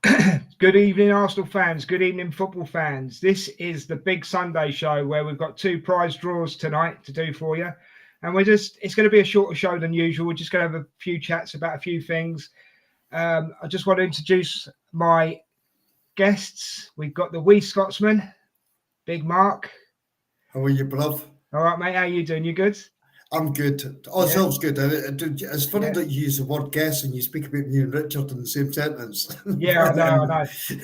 Good evening, Arsenal fans. Good evening, football fans. This is the big Sunday show where we've got 2 prize draws tonight to do for you. And it's going to be a shorter show than usual. We're just going to have a few chats about a few things. I just want to introduce my guests. We've got the wee Scotsman, Big Mark. How are you, bruv? All right, mate. How you doing? You good? I'm good. Sounds good. It's funny that you use the word guess and you speak about me and Richard in the same sentence. Yeah, I know.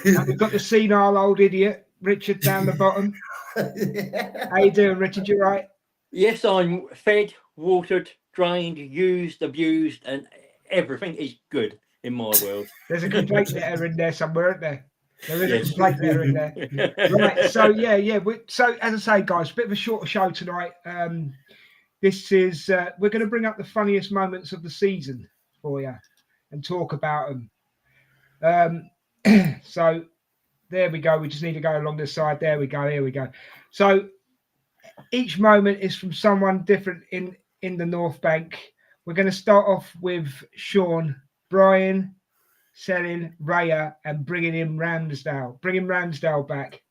And we've got the senile old idiot, Richard, down the bottom. How you doing, Richard? You right? Yes, I'm fed, watered, drained, used, abused, and everything is good in my world. There's a complaint letter in there somewhere, isn't there? There is a complaint letter in there. Right, so yeah. So as I say, guys, a bit of a shorter show tonight. This is we're going to bring up the funniest moments of the season for you and talk about them. So there we go. We just need to go along this side. There we go. Here we go. So each moment is from someone different in the Northbank. We're going to start off with Sean, Brian, selling Raya and bringing Ramsdale back.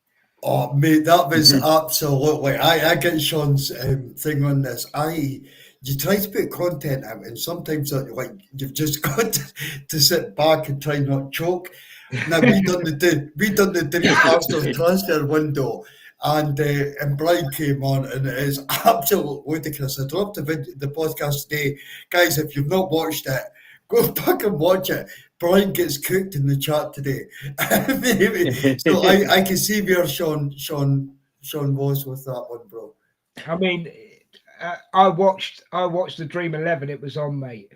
Oh, mate, that was absolutely. I get Sean's thing on this. You try to put content out, and sometimes you've just got to sit back and try not choke. Now we done the Arsenal transfer window, and Brian came on, and it is absolutely ludicrous. I dropped the podcast today, guys. If you've not watched it, go back and watch it. Brian gets cooked in the chat today. So I can see where Sean was with that one, bro. I mean, I watched the Dream 11. It was on, mate.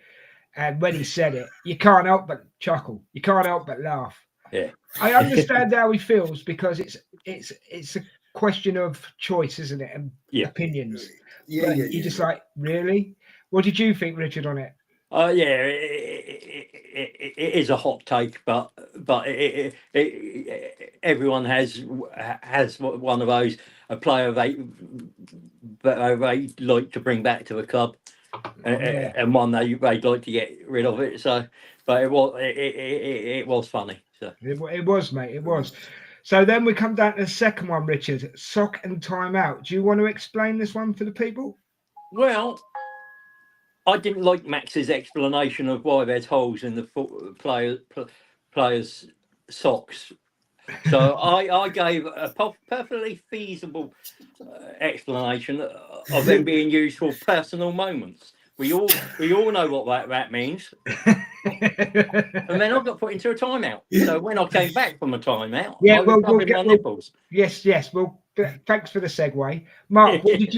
And when he said it, you can't help but chuckle. You can't help but laugh. Yeah. I understand how he feels because it's a question of choice, isn't it? And opinions. Yeah. You're just like, really? What did you think, Richard, on it? It is a hot take, but everyone has one of those, a player they like to bring back to the club, and one they'd like to get rid of it. So, but it was funny. So it was, mate. It was. So then we come down to the second one, Richard. Sock and timeout. Do you want to explain this one for the people? Well, I didn't like Max's explanation of why there's holes in the players' socks. So I gave a perfectly feasible explanation of them being used for personal moments. We all know what that means. And then I got put into a timeout. So when I came back from a timeout, I was rubbing my nipples. Yes. Well, thanks for the segue, Mark. What did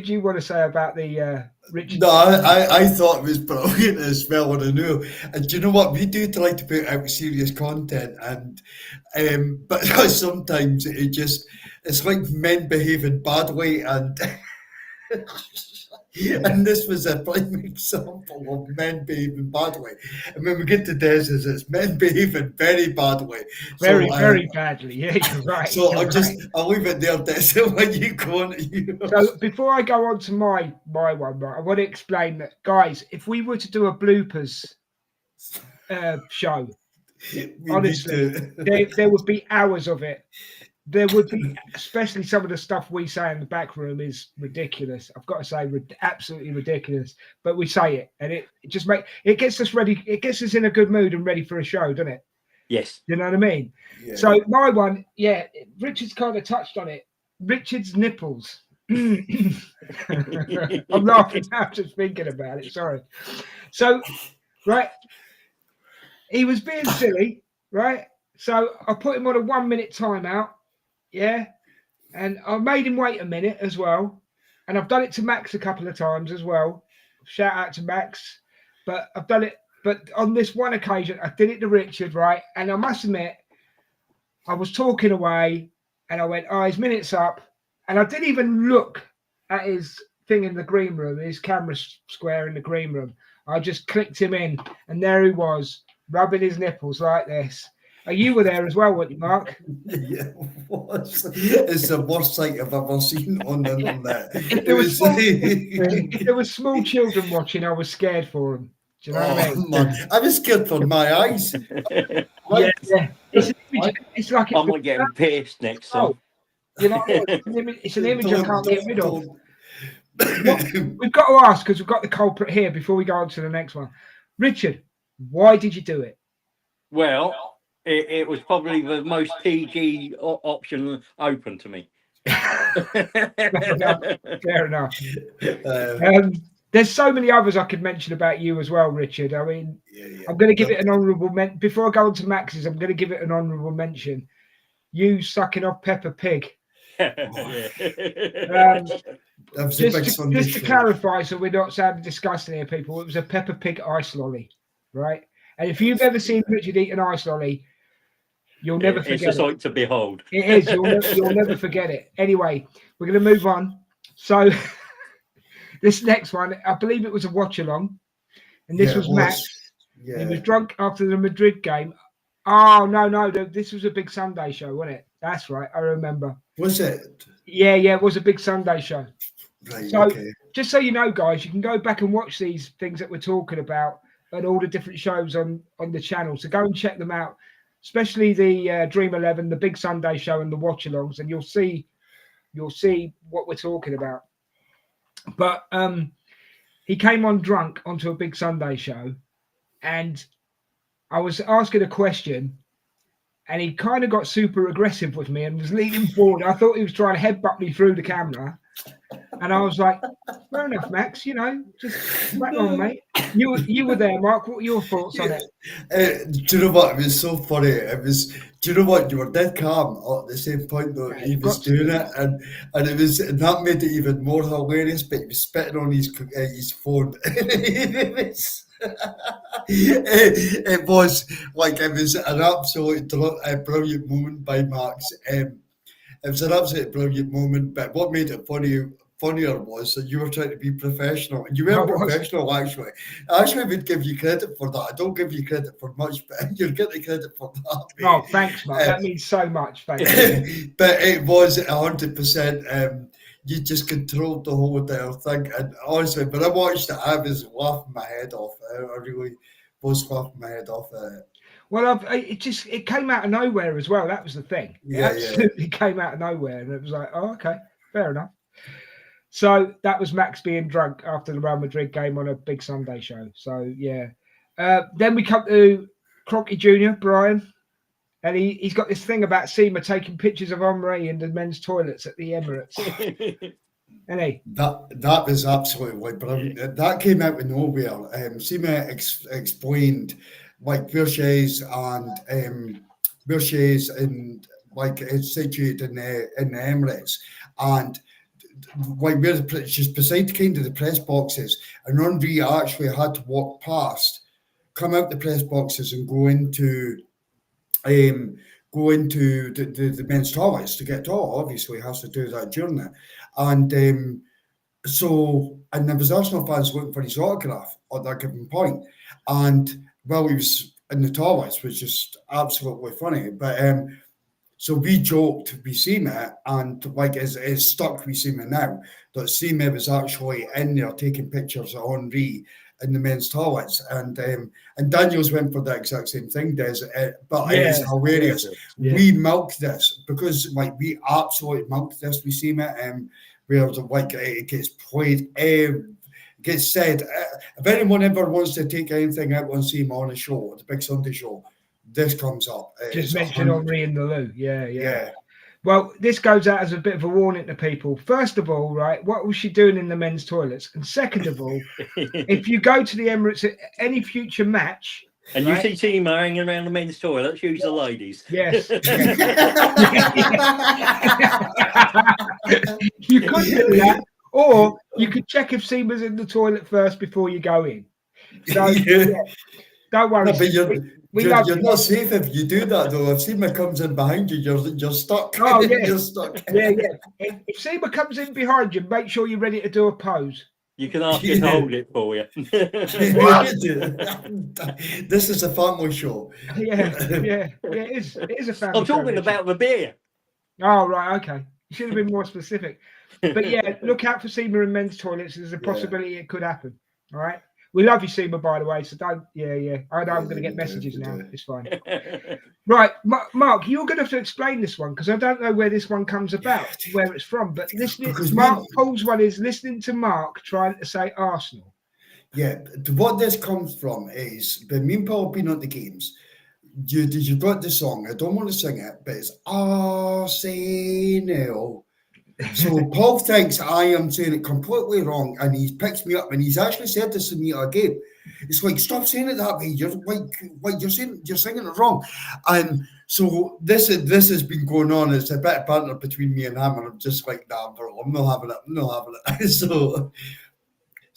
you want to say about the Richard? No, I thought it was brilliant as well, and I know. And do you know what? We do try to put out serious content, and but sometimes it's like men behaving badly, and and this was a prime example of men behaving badly. And when we get to Des's, it's men behaving very badly. Very badly. Yeah, you're right. So I'll leave it there, Des. When you go on. So before I go on to my one, right, I want to explain that, guys. If we were to do a bloopers show, honestly, there would be hours of it. There would be, especially some of the stuff we say in the back room is ridiculous. I've got to say, absolutely ridiculous. But we say it, and it just gets us ready. It gets us in a good mood and ready for a show, doesn't it? Yes. You know what I mean? Yeah. So my one, Richard's kind of touched on it. Richard's nipples. I'm laughing now just thinking about it. Sorry. So, right, he was being silly, right? So I put him on a 1 minute timeout. Yeah, and I made him wait a minute as well, and I've done it to Max a couple of times as well. Shout out to Max, but I've done it. But on this one occasion, I did it to Richard, right? And I must admit, I was talking away, and I went, "Oh, his minute's up," and I didn't even look at his thing in the green room, his camera square in the green room. I just clicked him in, and there he was, rubbing his nipples like this. You were there as well, weren't you, Mark? Yeah, it was. It's the worst sight I've ever seen on the internet. If there was small children watching, I was scared for them. Do you know what I mean? Man, I was scared for my eyes. Yeah, yeah. It's an image. It's like I might get them pierced next time. You know what I mean? It's an image I can't get rid of. Don't. We've got to ask, because we've got the culprit here before we go on to the next one. Richard, why did you do it? Well, it was probably the most PG option open to me. Fair enough. There's so many others I could mention about you as well, Richard. I mean, I'm going to give it an honourable mention. Before I go on to Max's, I'm going to give it an honourable mention. You sucking off Peppa Pig. Just to clarify, so we're not sounding disgusting here, people, it was a Peppa Pig ice lolly, right? And if you've ever seen Richard eat an ice lolly, you'll never forget it. It's a sight to behold. It is. You'll never forget it. Anyway, we're going to move on. So this next one, I believe it was a watch along, and this was Max. Yeah. He was drunk after the Madrid game. Oh no, this was a big Sunday show, wasn't it? That's right, I remember. Was it? Yeah, it was a big Sunday show. Right, so okay. Just so you know, guys, you can go back and watch these things that we're talking about and all the different shows on the channel. So go and check them out, especially the Dream 11, the big Sunday show, and the watch-alongs, and you'll see what we're talking about. But he came on drunk onto a big Sunday show, and I was asking a question, and he kind of got super aggressive with me and was leaning forward. I thought he was trying to headbutt me through the camera. And I was like, fair enough, Max, just back on, mate. You were there, Mark. What were your thoughts on it? Do you know what? It was so funny. Do you know what? You were dead calm at the same point though. He was doing it, and that made it even more hilarious. But he was spitting on his phone. It was an absolute brilliant moment by Max. It was an absolutely brilliant moment. But what made it funnier was that you were trying to be professional, and you weren't professional. Actually, I would give you credit for that. I don't give you credit for much, but you're getting credit for that. Oh, thanks, Mark. That means so much. Thank you. But it was 100%. You just controlled the whole entire thing, and honestly, when I watched it, I was laughing my head off. I really was laughing my head off at it. Well, it came out of nowhere as well. That was the thing. It absolutely came out of nowhere, and it was like, oh, okay, fair enough. So that was Max being drunk after the Real Madrid game on a big Sunday show. So yeah. Then we come to Crocky Jr., Brian. And he's got this thing about Seema taking pictures of Henri in the men's toilets at the Emirates. Isn't he? That was absolutely brilliant. That came out of nowhere. Seema explained where she is and where she is and it's situated in the Emirates, and where she's beside kind of the press boxes, and Henri actually had to walk past, come out the press boxes, and go into the men's toilets to get to. Obviously, has to do that journey, and there was Arsenal fans looking for his autograph at that given point, and while he was in the toilets, was just absolutely funny. But so we joked with Seema, and it's stuck with Seema now that Seema was actually in there taking pictures of Henri in the men's toilets, and Daniels went for the exact same thing, Des. But it is hilarious. Yeah. We milked this because we absolutely milked this with Seema, where it gets played. Gets said, if anyone ever wants to take anything out on Seema on a show, the big Sunday show, this comes up. Just mention Henri in the loo. Yeah. Well, this goes out as a bit of a warning to people. First of all, right, what was she doing in the men's toilets? And second of all, if you go to the Emirates at any future match, and you see Seema hanging around the men's toilets, use the ladies. Yes. You could do that, or you could check if Seema's in the toilet first before you go in. So don't worry. No, but you're not safe if you do that, though. If Seema comes in behind you, you're stuck. Oh, yeah. You're stuck. Yeah. If Seema comes in behind you, make sure you're ready to do a pose. You can ask him to hold it for you. This is a family show. Yeah. It is a family I'm talking about the beer. Oh, right, okay. You should have been more specific. But yeah, look out for Seema in men's toilets. There's a possibility it could happen. All right. We love you, Seema, by the way. So don't. Yeah. I know I'm going to get messages now. It's fine. Right, Mark, you're going to have to explain this one because I don't know where this one comes about, where it's from. But Paul's one is listening to Mark trying to say Arsenal. Yeah, what this comes from is when me and Paul have been at the games. You've got the song. I don't want to sing it, but it's Arsenal. So Paul thinks I am saying it completely wrong, and he picks me up, and he's actually said this to me at a game. It's like, stop saying it that way. You're you're singing it wrong. And so this has been going on. It's a bit of banter between me and him, and I'm just like, nah, bro, I'm not having it.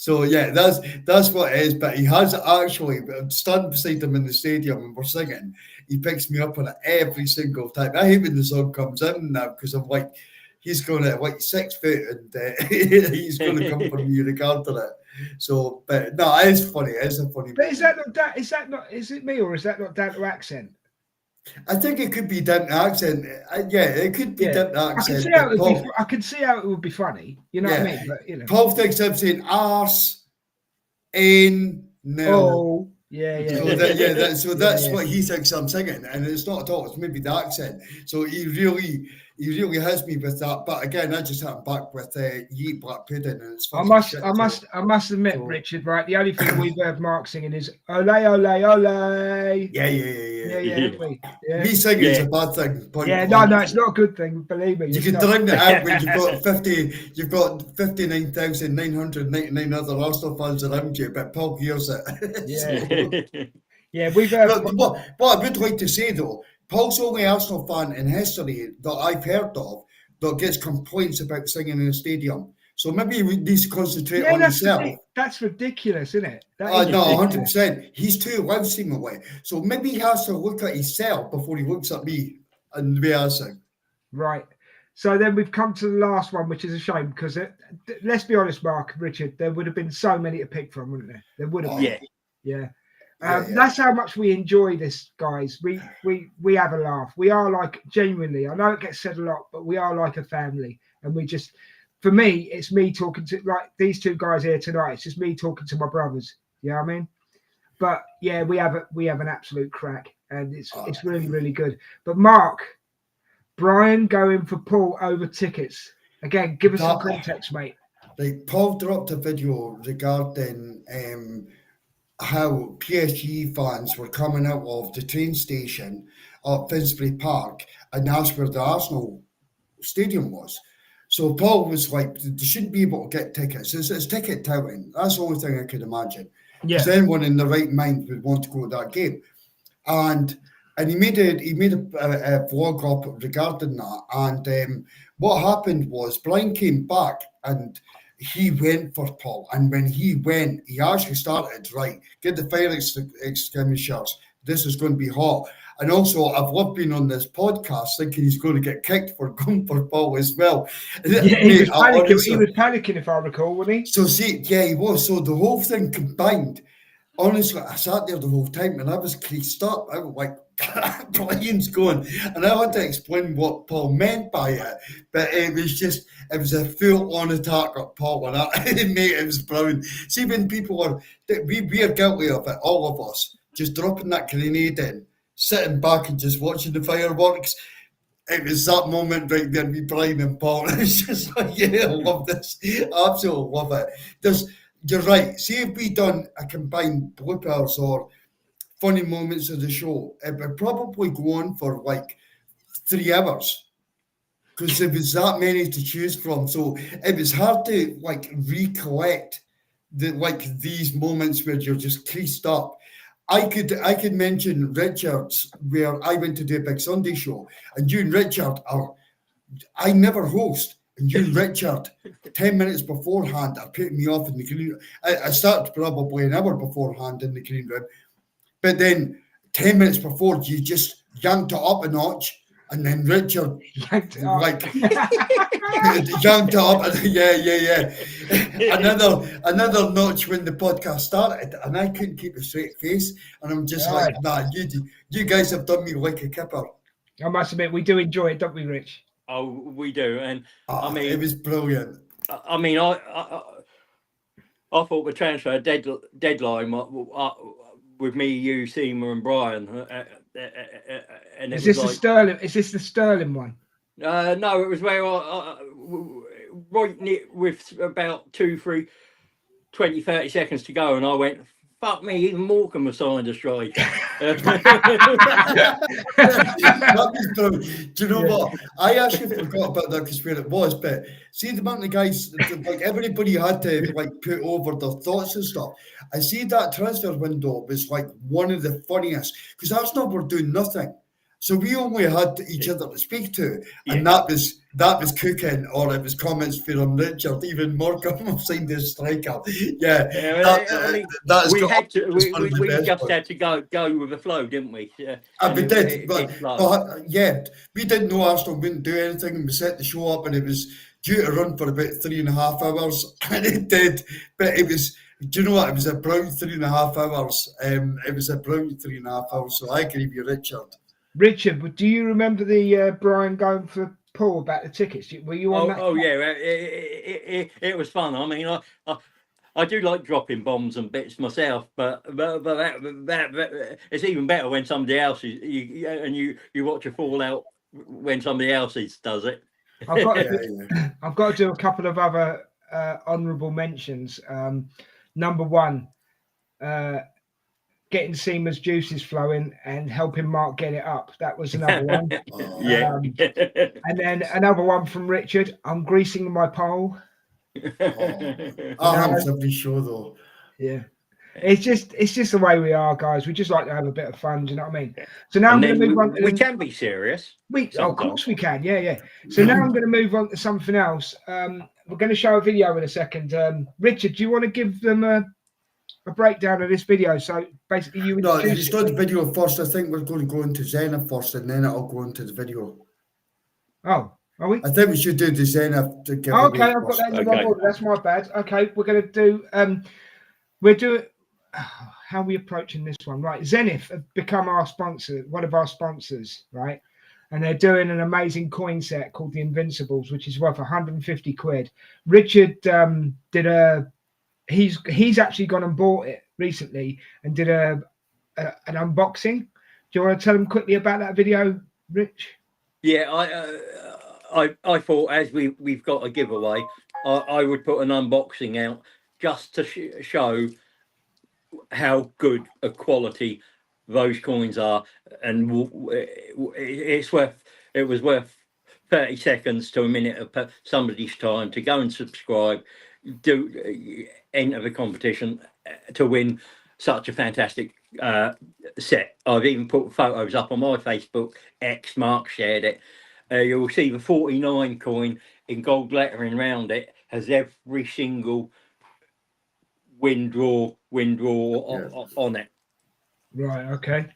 So yeah, that's what it is. But he has actually standing beside him in the stadium and we're singing. He picks me up on it every single time. I hate when the song comes in now because I'm like, he's going to like 6 foot and he's going to come for me regarding it. So, but no, it is funny. It is a funny. But is it me or is that not down to accent? I think it could be down to accent. It could be down to accent. I can see how it would be funny. You know what I mean? But, you know. Paul thinks I'm saying arse in no. Oh, yeah. So that's what he thinks I'm singing, and it's not at all. It's maybe the accent. So he really has me with that. But again, I just hit him back with Ye Black Pudding, and it's I must admit, Richard. Right, the only thing we've heard Mark singing is "Ole, ole, ole." Yeah. Me singing is a bad thing. No, it's not a good thing. Believe me. You can drown it out when you've got 59,999 other Arsenal fans around you, but Paul hears it. We've heard. What I would like to say though, Paul's the only Arsenal fan in history that I've heard of that gets complaints about singing in a stadium. So maybe he needs to concentrate on himself. That's ridiculous, isn't it? No, 100%. He's too loud seemingly. So maybe he has to look at himself before he looks at me and the way I sing. Right. So then we've come to the last one, which is a shame because let's be honest, Mark, Richard, there would have been so many to pick from, wouldn't there? There would have been. Yeah. That's how much we enjoy this, guys. We have a laugh. We are like, genuinely, I know it gets said a lot, but we are like a family. And we just, for me, it's me talking to, like these two guys here tonight. It's just me talking to my brothers. You know what I mean? But yeah, we have an absolute crack, and it's really, really good. But Mark, Brian going for Paul over tickets. Again, give us some context, mate. Like Paul dropped a video regarding how PSG fans were coming out of the train station at Finsbury Park and asked where the Arsenal stadium was. So Paul was like, they shouldn't be able to get tickets. It's ticket touting. That's the only thing I could imagine. Because anyone in the right mind would want to go to that game. And he made a vlog up regarding that. And what happened was Brian came back and he went for Paul. And when he went, he actually started, right, get the fire extinguishers. This is going to be hot. And also, I've loved being on this podcast thinking he's going to get kicked for going for Paul as well. Yeah, he was panicking. He was panicking, if I recall, wasn't he? So he was. So the whole thing combined, honestly, I sat there the whole time and I was creased up. I was like, Brian's going. And I had to explain what Paul meant by it. But it was a full-on attack at Paul. And mate, it was brilliant. See, when people we are guilty of it, all of us, just dropping that grenade in, sitting back and just watching the fireworks. It was that moment right there with Brian and Paul. It's just like, I love this. I absolutely love it. You're right. See if we done a combined bloopers or funny moments of the show, it would probably go on for like 3 hours. Because there was that many to choose from. So it was hard to like recollect these moments where you're just creased up. I could mention Richard's where I went to do a Big Sunday show, and you and Richard I never host, and you and Richard 10 minutes beforehand are putting me off in the green room. I started probably an hour beforehand in the green room, but then 10 minutes before you just yanked it up a notch. And then Richard, yanked it up, Another notch when the podcast started, and I couldn't keep a straight face. And I'm just like, nah, you guys have done me like a kipper. I must admit, we do enjoy it, don't we, Rich? Oh, we do. And I mean, it was brilliant. I mean, I thought the transfer deadline with me, you, Seema, and Brian, and Is it was this the like Sterling? Is this the Sterling one? no, it was where right near, with about 20, 30 seconds to go, and I went, fuck me, even Morecambe was signed a striker. That was brilliant. Do you know what? I actually forgot about that because where it was, but see the amount of guys, like everybody had to like put over their thoughts and stuff. I see that transfer window was like one of the funniest because Arsenal were doing nothing. So we only had each other to speak to, and that was cooking, or it was comments from Richard, even Morecambe signed his striker. Yeah, I mean, that's we had to. that's one of the We best just ones. had to go with the flow, didn't we? We did, It but yeah, we didn't know Arsenal wouldn't do anything, and we set the show up, and it was due to run for about 3.5 hours, and it did. But it was, do you know what? It was a brilliant 3.5 hours. It was a brilliant 3.5 hours. So I agree with you, Richard. Richard, do you remember the Brian going for Paul about the tickets? Were you on that? Oh yeah, it was fun. I mean, I do like dropping bombs and bits myself, but that it's even better when somebody else is you watch a fallout when somebody else does it. I've got to do a couple of other honourable mentions. Number one, getting Seema's juices flowing and helping Mark get it up. That was another one. Yeah. And then another one from Richard. I'm greasing my pole. I'm every show though. Yeah. It's just the way we are, guys. We just like to have a bit of fun. Do you know what I mean? So now I'm going to move on. We can be serious. Of course we can. Yeah. So now I'm going to move on to something else. We're going to show a video in a second. Richard, do you want to give them a breakdown of this video? So basically, you it's not the video first. I think we're going to go into Zenith first, and then it'll go into the video. Oh, are we? I think we should do the Zenith to give okay, I've got that in the wrong order. That's my bad. Okay, we're going to do. We're doing. How are we approaching this one? Right, Zenith have become our sponsor, one of our sponsors, right? And they're doing an amazing coin set called the Invincibles, which is worth 150 quid. Richard he's actually gone and bought it recently and did an unboxing. Do you want to tell them quickly about that video, Rich? Yeah, I thought as we've got a giveaway, I would put an unboxing out just to show how good a quality those coins are, and it was worth 30 seconds to a minute of somebody's time to go and subscribe, enter the competition to win such a fantastic set. I've even put photos up on my Facebook. Mark shared it. You'll see the 49 coin in gold lettering around it has every single win draw on it. Right. Okay.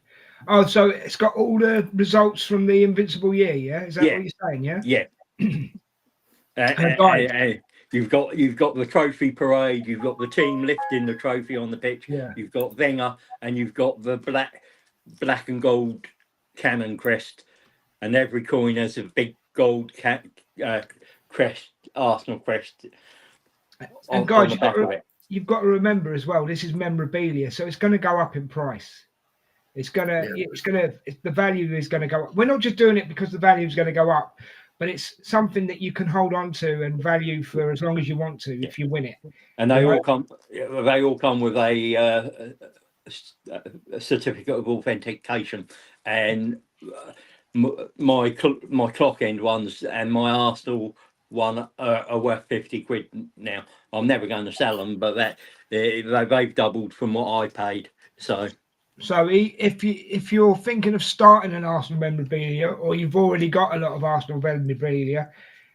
Oh, so it's got all the results from the Invincible year. Yeah. Is that what you're saying? Yeah. Yeah. You've got the trophy parade. You've got the team lifting the trophy on the pitch. Yeah. You've got Wenger, and you've got the black and gold cannon crest, and every coin has a big gold crest, Arsenal crest. And guys, you've got to remember as well, this is memorabilia, so it's going to go up in price. The value is going to go up. We're not just doing it because the value is going to go up, but it's something that you can hold on to and value for as long as you want to if you win it. And they all come with a certificate of authentication, and my clock end ones and my Arsenal one are worth 50 quid now. I'm never going to sell them, but they've doubled from what I paid. So if you're thinking of starting an Arsenal memorabilia, or you've already got a lot of Arsenal memorabilia,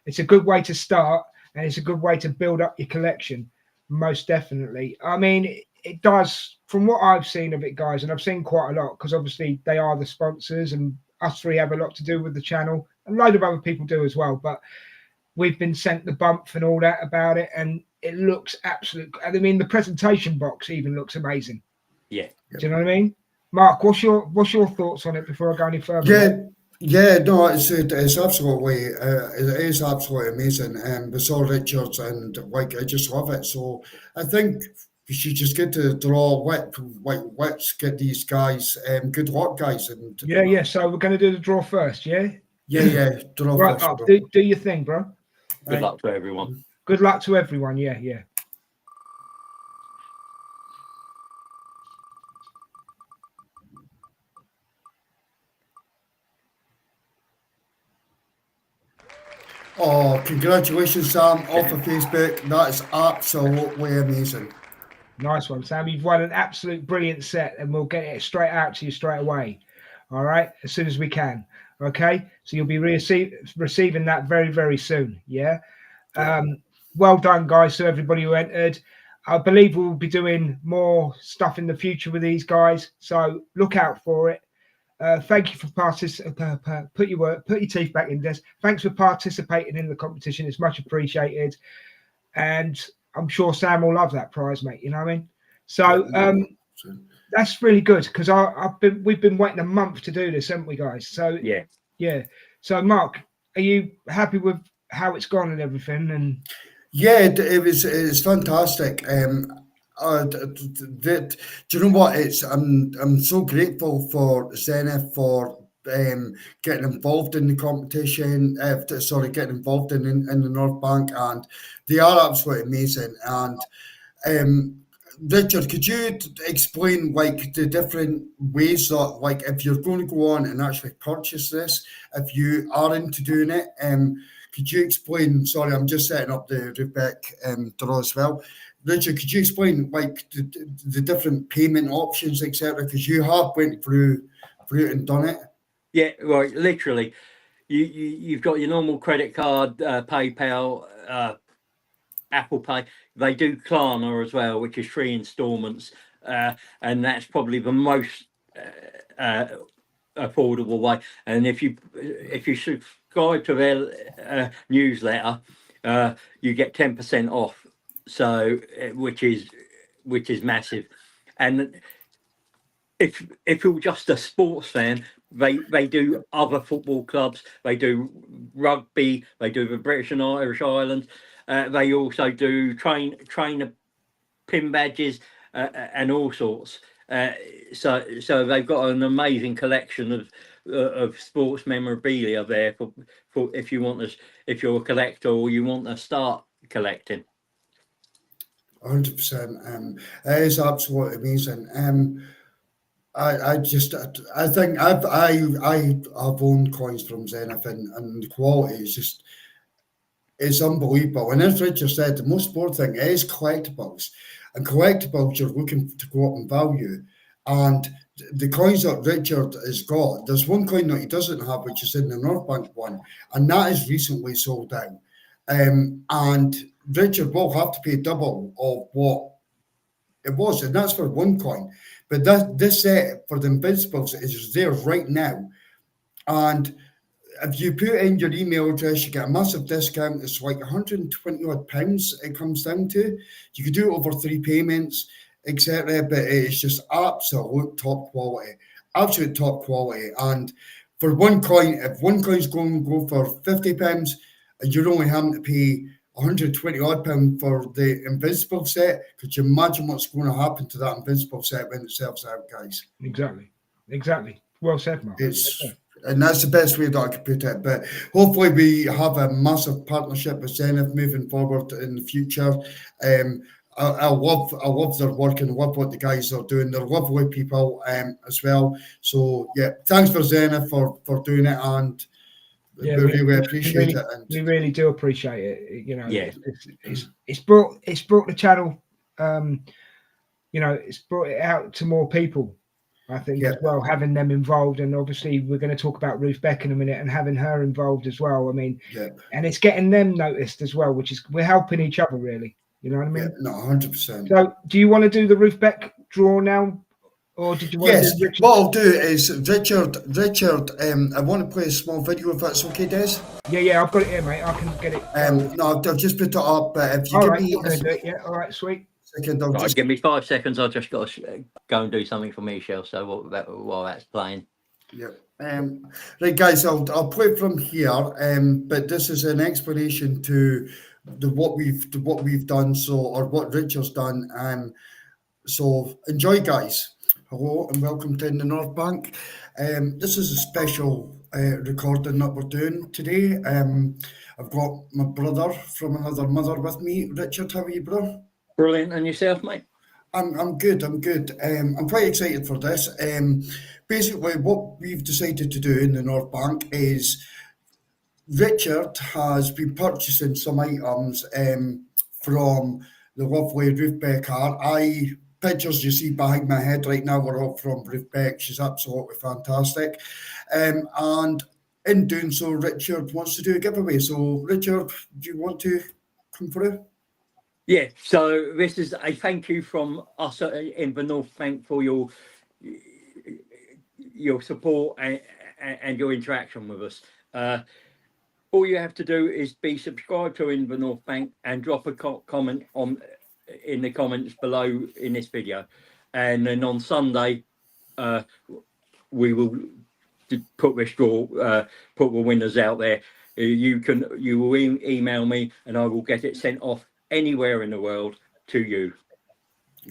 it's a good way to start, and it's a good way to build up your collection. Most definitely. I mean, it does, from what I've seen of it, guys, and I've seen quite a lot, because obviously they are the sponsors, and us three have a lot to do with the channel, and a load of other people do as well. But we've been sent the bump and all that about it, and it looks absolute. I mean, the presentation box even looks amazing. Yeah. Do you know what I mean? Mark, what's your thoughts on it before I go any further? Yeah, Yeah, no, it's absolutely it is absolutely amazing. We saw Richards and like I just love it. So I think we should just get to draw. Let's get these guys. Good luck, guys, and Yeah. So we're going to do the draw first, yeah? yeah, draw Right, first. Mark, do your thing, bro. Good Right. luck to everyone. Good luck to everyone. Yeah. Oh, congratulations, Sam, off of Facebook. That is absolutely amazing. Nice one, Sam. You've won an absolute brilliant set, and we'll get it straight out to you straight away. All right, as soon as we can. Okay, so you'll be receiving that very, very soon. Yeah. Well done, guys, to everybody who entered. I believe we'll be doing more stuff in the future with these guys, so look out for it. Thank you for participating. Put your teeth back in this. Thanks for participating in the competition. It's much appreciated, and I'm sure Sam will love that prize, mate. You know what I mean? So that's really good because we've been waiting a month to do this, haven't we, guys? So yeah. So Mark, are you happy with how it's gone and everything? And yeah, it's fantastic. Do you know what? I'm so grateful for Zenith for getting involved in the competition. Getting involved in the Northbank, and they are absolutely amazing. And Richard, could you explain like the different ways that, like, if you're going to go on and actually purchase this, if you are into doing it, could you explain? Sorry, I'm just setting up the Beck draw as well. Richard, could you explain like the different payment options, etc.? Because you have went through it and done it. Yeah, right. Literally, you've got your normal credit card, PayPal, Apple Pay. They do Klarna as well, which is 3 installments, and that's probably the most affordable way. And if you subscribe to their newsletter, you get 10% off. So which is massive. And if you're just a sports fan, they do other football clubs. They do rugby. They do the British and Irish Islands. They also do trainer pin badges and all sorts. So they've got an amazing collection of sports memorabilia there for if you're a collector or you want to start collecting. 100%. It is absolutely amazing. I think I've owned coins from Zenith, and the quality is just it's unbelievable. And as Richard said, the most important thing is collectibles, and collectibles you're looking to go up in value. And the coins that Richard has got, there's one coin that he doesn't have, which is in the Northbank one, and that is recently sold out. And Richard will have to pay double of what it was, and that's for one coin. But this set for the Invincibles is there right now, and if you put in your email address, you get a massive discount. It's like 120 odd pounds. It comes down to. You could do it over 3 payments, etc. But it's just absolute top quality, absolute top quality. And for one coin, if one coin's going to go for £50, and you're only having to pay 120 odd pound for the Invincible set, could you imagine what's going to happen to that Invincible set when it sells out, guys? Exactly. Well said, Mark. And that's the best way that I could put it. But hopefully we have a massive partnership with Zenith moving forward in the future. I love their work and love what the guys are doing. They're lovely people as well. So yeah, thanks for Zenith for doing it, and we really appreciate it. And we really do appreciate it. You know, yeah, it's brought the channel. It's brought it out to more people. I think as well, having them involved, and obviously we're going to talk about Ruth Beck in a minute, and having her involved as well. I mean, and it's getting them noticed as well, which is we're helping each other really. You know what I mean? Yeah, no, 100%. So, do you want to do the Ruth Beck draw now, or did you want to do Richard? What I'll do is Richard. I want to play a small video if that's okay, Des. Yeah, I've got it here, mate. I can get it. No, I've just put it up. But if you give me a second, yeah, all right, sweet. Second, just give me 5 seconds. I've just got to go and do something for Michelle. So while that's playing. Yeah. Right, guys, I'll play from here. But this is an explanation to what we've done. So, or what Richard's done. So enjoy, guys. Hello and welcome to the Northbank. This is a special recording that we're doing today. I've got my brother from another mother with me. Richard, how are you, brother? Brilliant. And yourself, mate? I'm good. I'm good. I'm quite excited for this. Basically, what we've decided to do in the North Bank is Richard has been purchasing some items from the lovely Ruth Beck art. Pictures you see behind my head right now were all from Ruth Beck. She's absolutely fantastic. And in doing so, Richard wants to do a giveaway. So, Richard, do you want to come through? Yeah, so this is a thank you from us in the Northbank for your support and your interaction with us. All you have to do is be subscribed to in the Northbank and drop a comment in the comments below in this video, and then on Sunday we will put this draw, put the winners out there. You will email me and I will get it sent off anywhere in the world to you.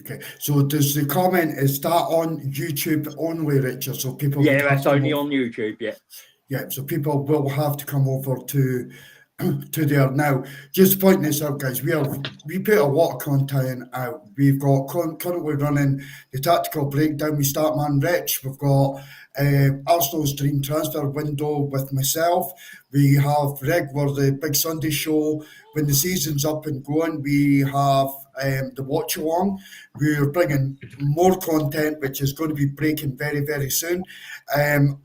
Okay, so does the comment, is that on YouTube only, Richard? So people Yeah, that's only on YouTube. Yeah, so people will have to come over to there. Now, just pointing this out, guys, we put a lot of content out. We've got currently running the tactical breakdown with Startman Rich. We've got Arsenal's dream transfer window with myself. We have regular the Big Sunday show. When the season's up and going, we have the watch along. We're bringing more content, which is going to be breaking very, very soon, and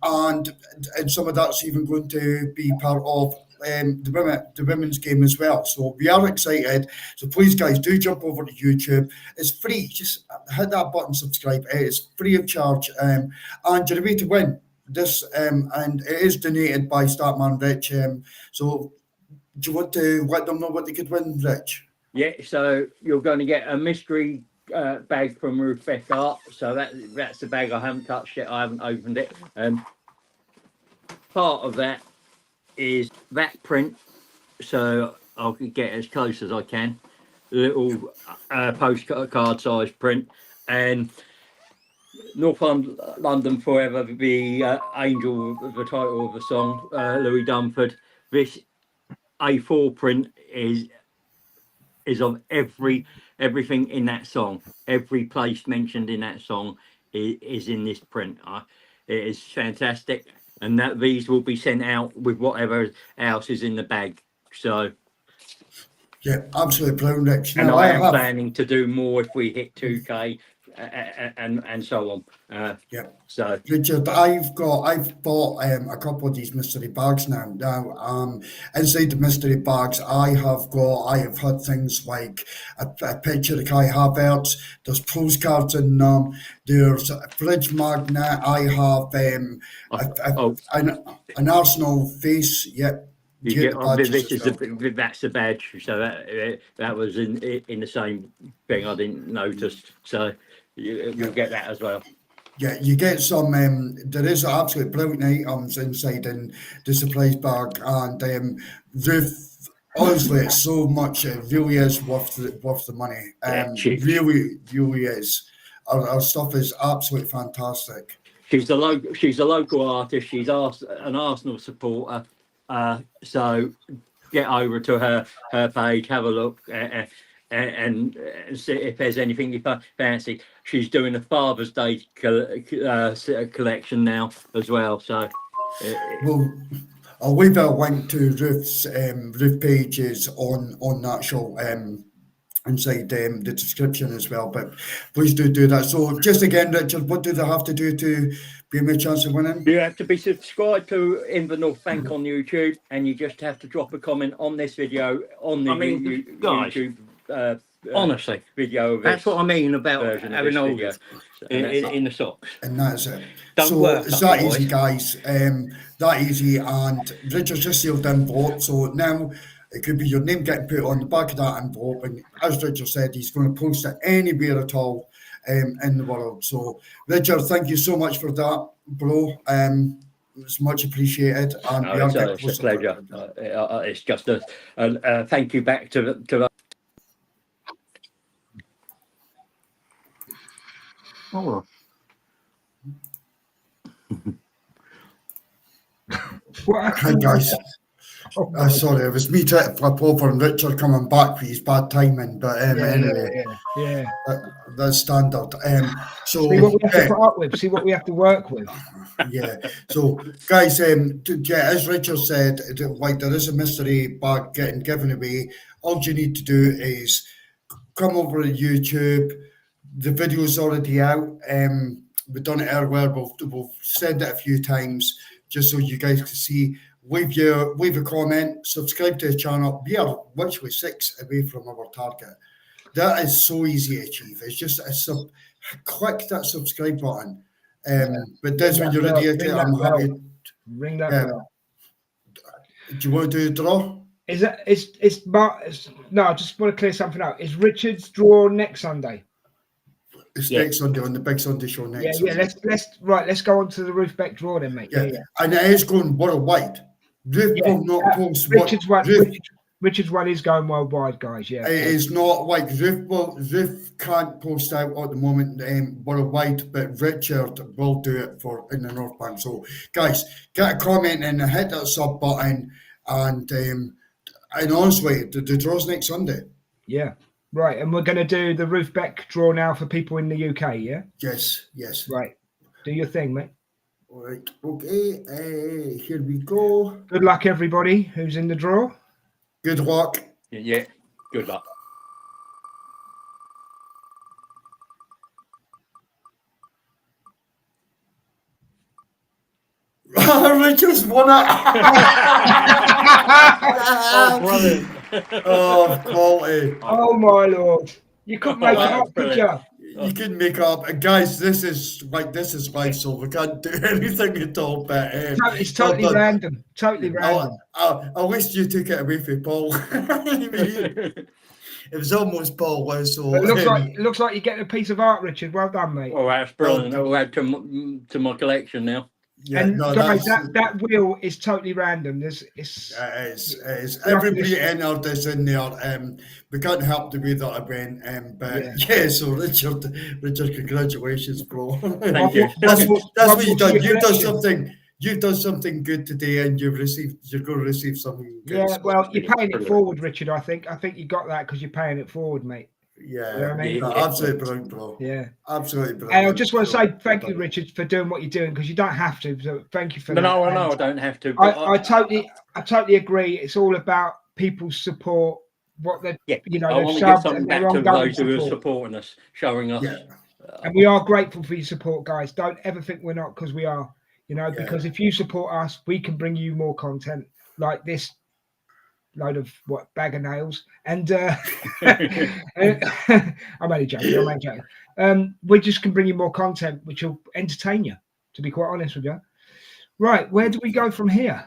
some of that's even going to be part of the women's game as well. So we are excited. So please, guys, do jump over to YouTube. It's free. Just hit that button, subscribe. It's free of charge, and you're the way to win this. And it is donated by Startman Rich. So do you want to let them know what they could win, Rich? Yeah. So you're going to get a mystery bag from Ruth Beck Art. So that's the bag. I haven't touched it. I haven't opened it. Part of that is that print, so I'll get as close as I can. Little postcard size print, and North London Forever, the angel, the title of the song, Louis Dunford. This A4 print is of everything in that song. Every place mentioned in that song is in this print. It is fantastic. And that these will be sent out with whatever else is in the bag. So, yeah, absolutely brilliant, Rich. And I am planning to do more if we hit 2K and so on. Yeah. So, Richard, I've bought a couple of these mystery bags now. Now, inside the mystery bags, I have had things like a picture of Kai Havertz. There's postcards in them. There's a fridge magnet. I have an Arsenal face. Yep. That's the badge. So that was in the same thing. I didn't notice. So you'll get that as well. Yeah, you get some. There is absolutely brilliant items inside in the supplies bag, and Ruth, honestly, it's so much. It really is worth the money. Really is. Our stuff is absolutely fantastic. She's a local artist. She's an Arsenal supporter. So get over to her page, have a look, and see if there's anything you fancy. She's doing a Father's Day collection now as well. So, well, I'll leave a link to Ruth's Ruth pages on that show inside the description as well. But please do that. So, just again, Richard, what do they have to do to give me a chance of winning? You have to be subscribed to In the Northbank on YouTube, and you just have to drop a comment on this video on the YouTube. Honestly, video. That's what I mean about having all in the socks. And that's it. Don't work. It's that easy, guys. That easy. And Richard's just sealed the envelope. So now it could be your name getting put on the back of that envelope. And as Richard said, he's going to post it anywhere at all in the world. So, Richard, thank you so much for that, bro. It's much appreciated, and No, we are it's getting a closer. pleasure. It's just a thank you back to Oh. What? Hi guys. Oh, my Sorry, it was me trying to flip over and Richard coming back for his bad timing. But anyway, yeah. that's standard. So See what we have to put up with. See what we have to work with. yeah. So guys, as Richard said, like there is a mystery bag getting given away. All you need to do is come over to YouTube. The video's already out. We've done it earlier. We'll send it a few times just so you guys can see. Leave a comment, subscribe to the channel. We are literally 6 away from our target. That is so easy to achieve. It's just click that subscribe button. But Des, when you're ready, I'm happy. Ring that bell. Do you want to do a draw? Is that no? I just want to clear something out. Is Richard's draw next Sunday? It's next Sunday on the Big Sunday show next Sunday. Sunday. Let's go on to the Ruth Beck draw then, mate. Yeah. And it is going worldwide. Ruth will not post Richard's one is going worldwide, guys. Yeah. It is not like Ruth can't post out at the moment worldwide, but Richard will do it in the Northbank. So guys, get a comment and hit that sub button, and honestly, the draw's next Sunday. Yeah. Right, and we're going to do the Ruth Beck draw now for people in the UK, yeah? Yes. Right. Do your thing, mate. All right. Okay. Here we go. Good luck, everybody who's in the draw. Good luck. Yeah. Good luck. Richard's won it. Oh, brilliant. Oh, quality. Oh, my Lord. You couldn't make it up, could you? You can make up, guys. This is live, so we can't do anything at all. But it's totally random. Totally random. At least you took it away from Paul. It was almost Paul. So it looks like you're getting a piece of art, Richard. Well done, mate. Oh, that's brilliant. I'll add to my collection now. Yeah, and guys, that wheel is totally random. It is. Everybody entered this in there. We can't help the way that I went. But yeah, so Richard, congratulations, bro. Thank you. That's what you've done. You've done something good today, and you're going to receive something good. Yeah, well, you're paying it forward, Richard. I think you got that because you're paying it forward, mate. Yeah, you know what I mean? Absolutely brilliant, bro. Yeah, absolutely brilliant. And I just want to say thank you, Richard, for doing what you're doing, because you don't have to. So thank you for that. No, I don't have to. I totally agree. It's all about people's support. What they, I want to give something back to those who are supporting us, showing us. Yeah. And we are grateful for your support, guys. Don't ever think we're not, because we are. Because if you support us, we can bring you more content like this load of bag of nails. And I'm only joking. We just can bring you more content which will entertain you, to be quite honest with you. Right, where do we go from here?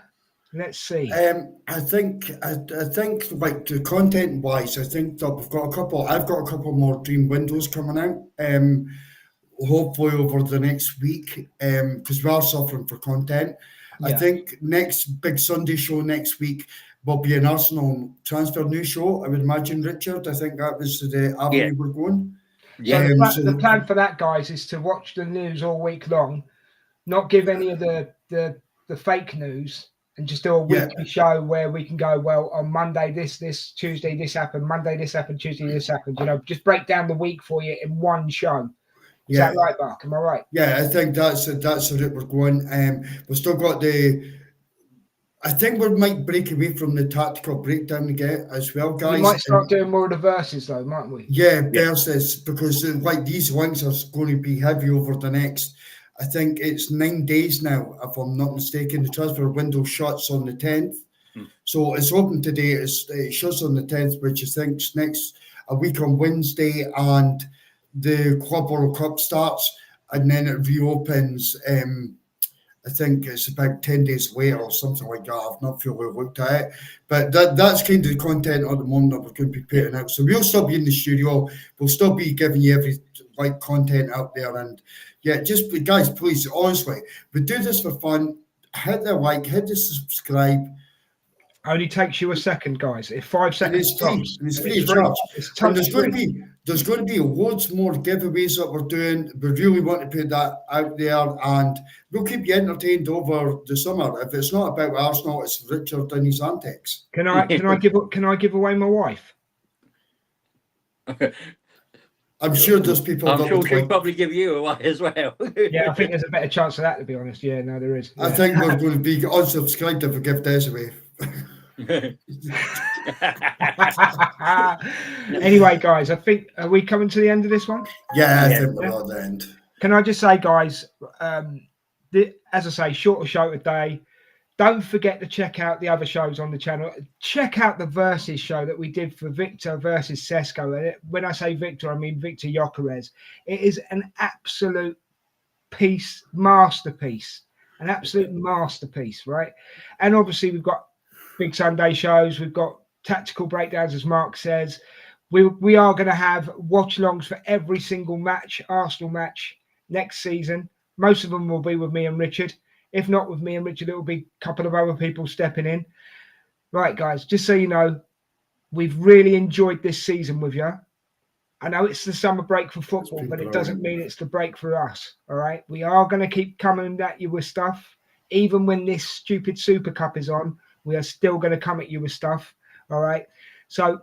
Let's see. I think like the content wise, I think that I've got a couple more Dream Windows coming out. Hopefully over the next week, because we are suffering for content. Yeah. I think next Big Sunday show next week will be an Arsenal transfer news show, I would imagine, Richard. I think that was the avenue we're going. Yeah. So the plan for that, guys, is to watch the news all week long, not give any of the fake news, and just do a weekly show where we can go, well, on Monday this, Tuesday this happened, Monday this happened, Tuesday this happened. Just break down the week for you in one show. Is that right, Mark? Am I right? Yeah, I think that's the route we're going. We've still got I think we might break away from the tactical breakdown again as well, guys. We might start doing more of the verses, though, mightn't we? Yeah, verses, because these links are going to be heavy over the next, I think it's 9 days now, if I'm not mistaken. The transfer window shuts on the 10th. So it's open today. It shuts on the 10th, which I think is next a week on Wednesday, and the Club World Cup starts, and then it reopens I think it's about 10 days later or something like that. I've not fully looked at it. But that's kind of the content at the moment that we're going to be putting out. So we'll still be in the studio. We'll still be giving you every content out there. And yeah, just guys, please, honestly, we do this for fun. Hit the like, hit the subscribe. Only takes you a second, guys. If 5 seconds, And it's free. tops, And it's and free of charge. It's And totally there's going to be loads more giveaways that we're doing. We really want to put that out there, and we'll keep you entertained over the summer. If it's not about Arsenal, it's Richard and his antics. Can I give away my wife? I'm sure there's people. I'm that sure would she'll like, probably give you away as well. Yeah, I think there's a better chance of that, to be honest. Yeah, no, there is. I Yeah. think we're going to be unsubscribed if we give this away. Anyway, guys, I think, are we coming to the end of this one? Yeah, I think we're at the end. Can I just say, guys, as I say, shorter show today. Don't forget to check out the other shows on the channel. Check out the Versus show that we did for Victor versus Sesko. And when I say Victor, I mean Victor Gyökeres. It is an absolute masterpiece, an absolute masterpiece, right? And obviously we've got big Sunday shows. We've got tactical breakdowns, as Mark says. We are going to have watch-alongs for every single match, Arsenal match next season. Most of them will be with me and Richard. If not with me and Richard, it will be a couple of other people stepping in. Right, guys, just so you know, we've really enjoyed this season with you. I know it's the summer break for football, but it doesn't mean it's the break for us, all right? We are going to keep coming at you with stuff. Even when this stupid Super Cup is on, we are still going to come at you with stuff, all right? So,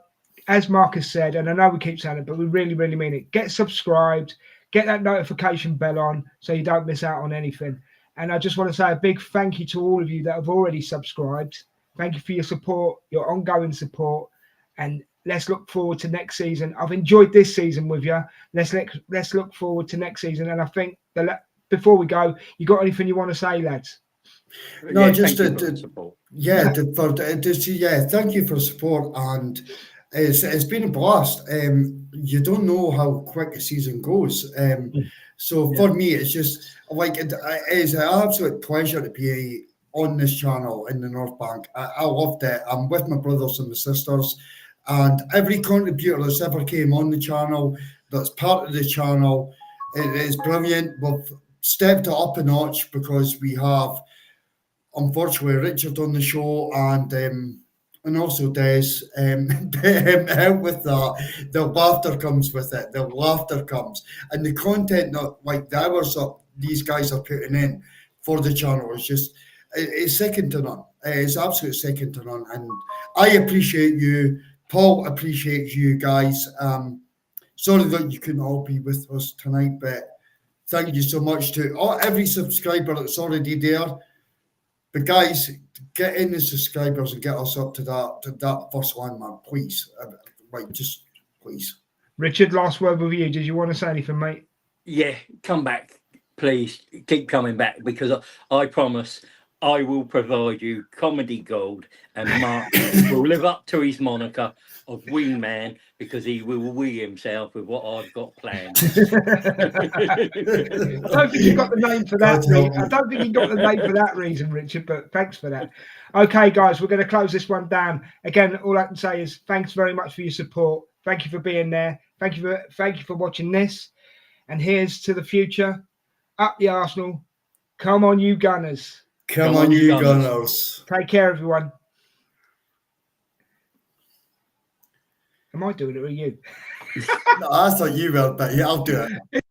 as Marcus said, and I know we keep saying it, but we really, really mean it. Get subscribed. Get that notification bell on so you don't miss out on anything. And I just want to say a big thank you to all of you that have already subscribed. Thank you for your support, your ongoing support. And let's look forward to next season. I've enjoyed this season with you. Let's look forward to next season. And I think before we go, you got anything you want to say, lads? No, Yeah, just thank you for the support. Thank you for support, and it's been a blast. You don't know how quick a season goes. So for me, it's just like it's an absolute pleasure to be on this channel in the Northbank. I loved it. I'm with my brothers and my sisters, and every contributor that's ever came on the channel, that's part of the channel, it is brilliant. We've stepped it up a notch because we have, unfortunately, Richard on the show and also Des. Out with that, the laughter comes with it. The laughter comes, and the content, not like the hours that these guys are putting in for the channel, is just it's second to none. It's absolutely second to none, and I appreciate you. Paul appreciates you guys. Sorry that you couldn't all be with us tonight, but thank you so much to every subscriber that's already there. But guys, get in the subscribers and get us up to that first landmark, please. Just please. Richard, last word with you. Did you want to say anything, mate? Yeah, come back, please. Keep coming back, because I promise I will provide you comedy gold, and Mark will live up to his moniker of wingman, because he will wee himself with what I've got planned. I don't think you got the name for that. I don't think you got the name for that reason, Richard, but thanks for that. Okay, guys, we're going to close this one down. Again, all I can say is thanks very much for your support. Thank you for being there. Thank you for watching this. And here's to the future. Up the Arsenal. Come on, you Gunners. Come on, you Gunners. Take care, everyone. Am I doing it or are you? No, I thought you were, but yeah, I'll do it.